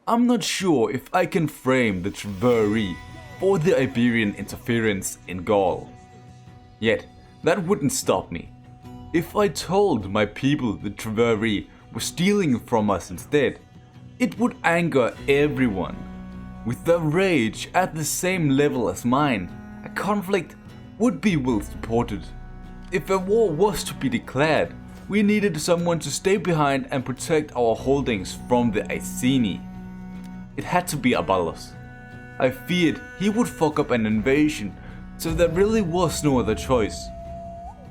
I'm not sure if I can frame the Treverii for the Iberian interference in Gaul. Yet, that wouldn't stop me. If I told my people the Treverii were stealing from us instead, it would anger everyone. With their rage at the same level as mine, a conflict would be well supported. If a war was to be declared, we needed someone to stay behind and protect our holdings from the Iceni. It had to be Abalos. I feared he would fuck up an invasion, so there really was no other choice.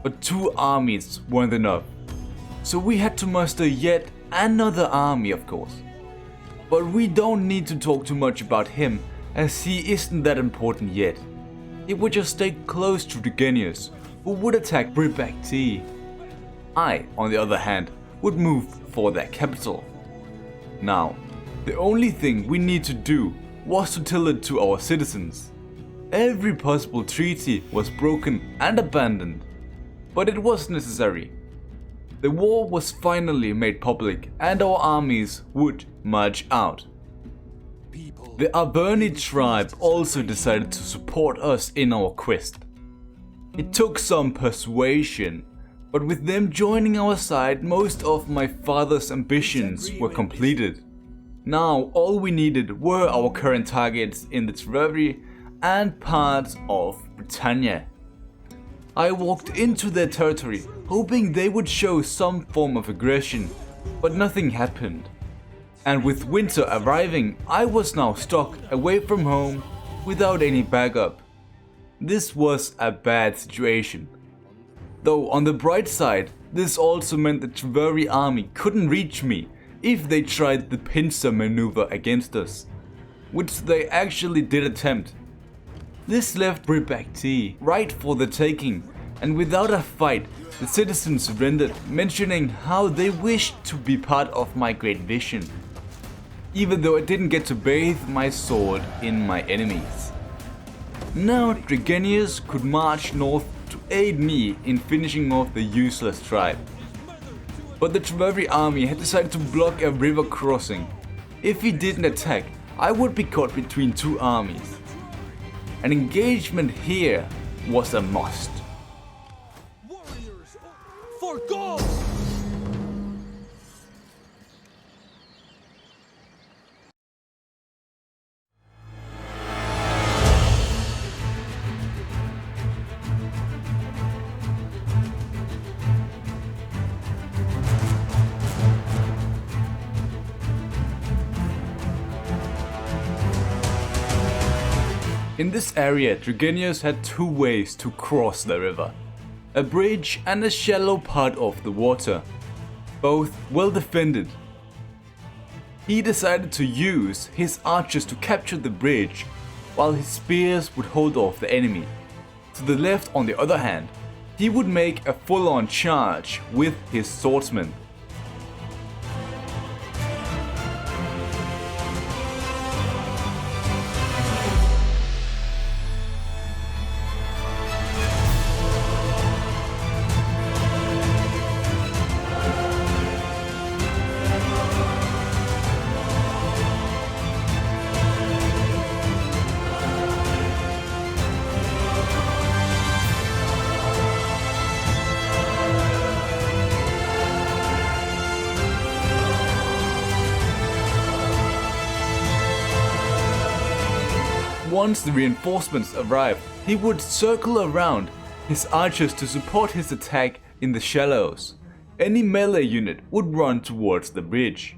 But 2 armies weren't enough, so we had to muster yet another army, of course. But we don't need to talk too much about him, as he isn't that important yet. It would just stay close to Regenius, who would attack Bribacti. I, on the other hand, would move for their capital. Now, the only thing we need to do was to tell it to our citizens. Every possible treaty was broken and abandoned, but it was necessary. The war was finally made public and our armies would march out. The Aberni tribe also decided to support us in our quest. It took some persuasion, but with them joining our side, most of my father's ambitions were completed. Now all we needed were our current targets in the Treverii and parts of Britannia. I walked into their territory, hoping they would show some form of aggression, but nothing happened. And with winter arriving, I was now stuck away from home without any backup. This was a bad situation. Though on the bright side, this also meant the Treverii army couldn't reach me if they tried the pincer maneuver against us, which they actually did attempt. This left Bribacti right for the taking, and without a fight, the citizens surrendered, mentioning how they wished to be part of my great vision, even though I didn't get to bathe my sword in my enemies. Now Regenius could march north to aid me in finishing off the useless tribe. But the Treverii army had decided to block a river crossing. If he didn't attack, I would be caught between 2 armies. An engagement here was a must. Warriors for Gaul! In this area, Regenius had 2 ways to cross the river. A bridge and a shallow part of the water, both well defended. He decided to use his archers to capture the bridge, while his spears would hold off the enemy. To the left, on the other hand, he would make a full-on charge with his swordsmen. Once the reinforcements arrived, he would circle around his archers to support his attack in the shallows. Any melee unit would run towards the bridge.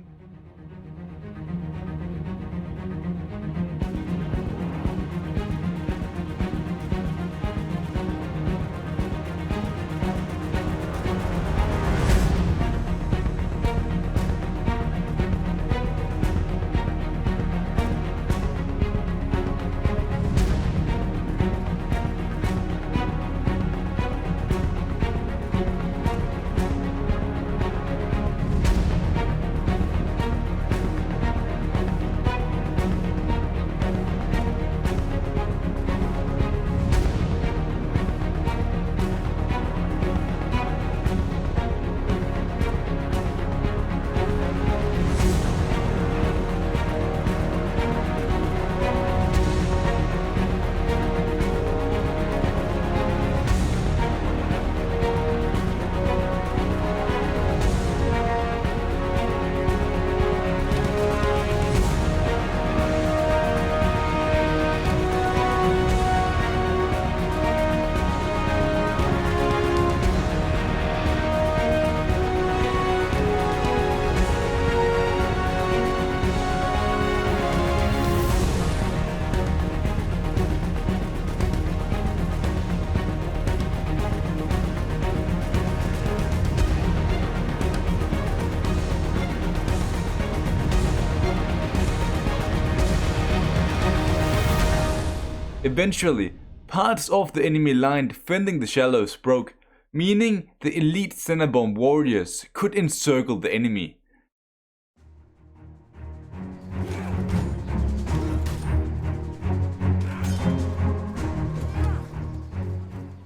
Eventually, parts of the enemy line defending the shallows broke, meaning the elite Cenobomb warriors could encircle the enemy.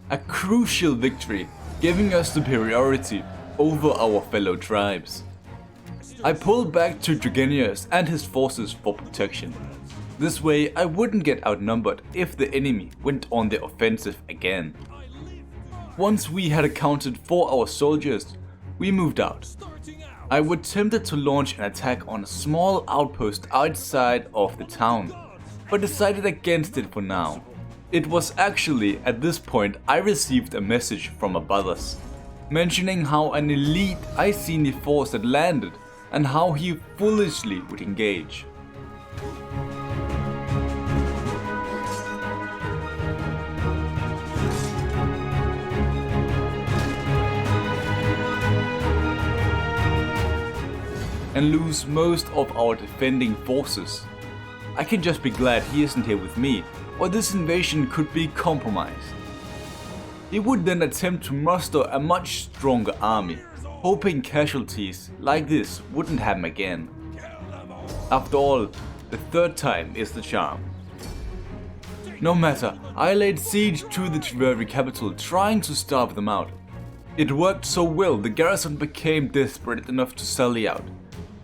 A crucial victory, giving us superiority over our fellow tribes. I pulled back to Dragenius and his forces for protection. This way I wouldn't get outnumbered if the enemy went on the offensive again. Once we had accounted for our soldiers, we moved out. I was tempted to launch an attack on a small outpost outside of the town, but decided against it for now. It was actually at this point I received a message from Abathas, mentioning how an elite Iceni force had landed and how he foolishly would engage. And lose most of our defending forces. I can just be glad he isn't here with me, or this invasion could be compromised. He would then attempt to muster a much stronger army, hoping casualties like this wouldn't happen again. After all, the third time is the charm. No matter, I laid siege to the Treverii capital, trying to starve them out. It worked so well the garrison became desperate enough to sally out.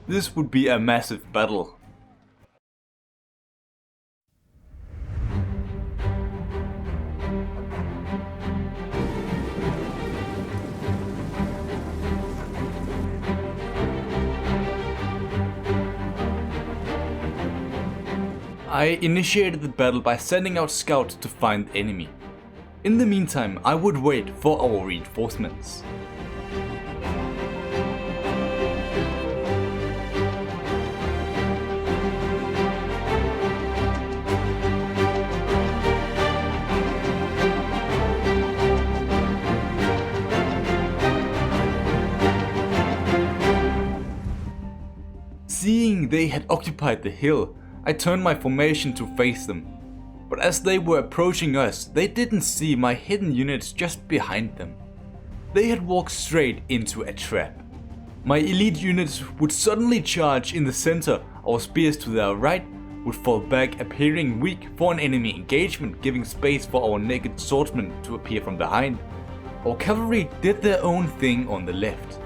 This would be a massive battle. I initiated the battle by sending out scouts to find the enemy. In the meantime, I would wait for our reinforcements. Seeing they had occupied the hill, I turned my formation to face them. But as they were approaching us, they didn't see my hidden units just behind them. They had walked straight into a trap. My elite units would suddenly charge in the center, our spears to their right would fall back, appearing weak for an enemy engagement, giving space for our naked swordsmen to appear from behind. Our cavalry did their own thing on the left.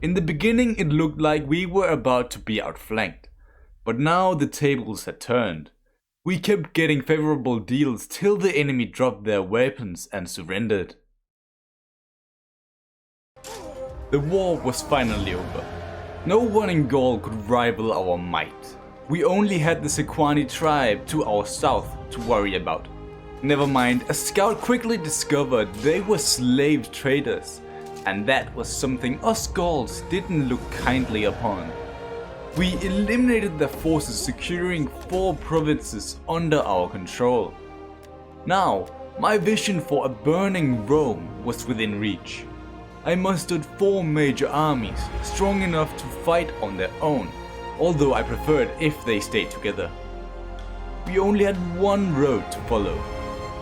In the beginning it looked like we were about to be outflanked, but now the tables had turned. We kept getting favorable deals till the enemy dropped their weapons and surrendered. The war was finally over. No one in Gaul could rival our might. We only had the Sequani tribe to our south to worry about. Never mind, a scout quickly discovered they were slave traders, and that was something us Gauls didn't look kindly upon. We eliminated their forces, securing 4 provinces under our control. Now, my vision for a burning Rome was within reach. I mustered 4 major armies, strong enough to fight on their own, although I preferred if they stayed together. We only had one road to follow,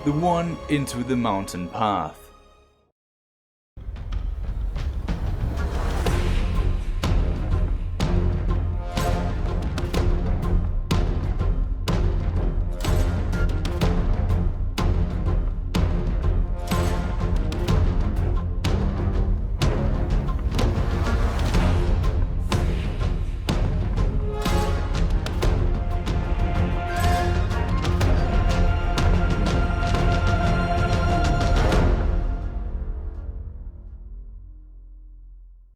the one into the mountain path.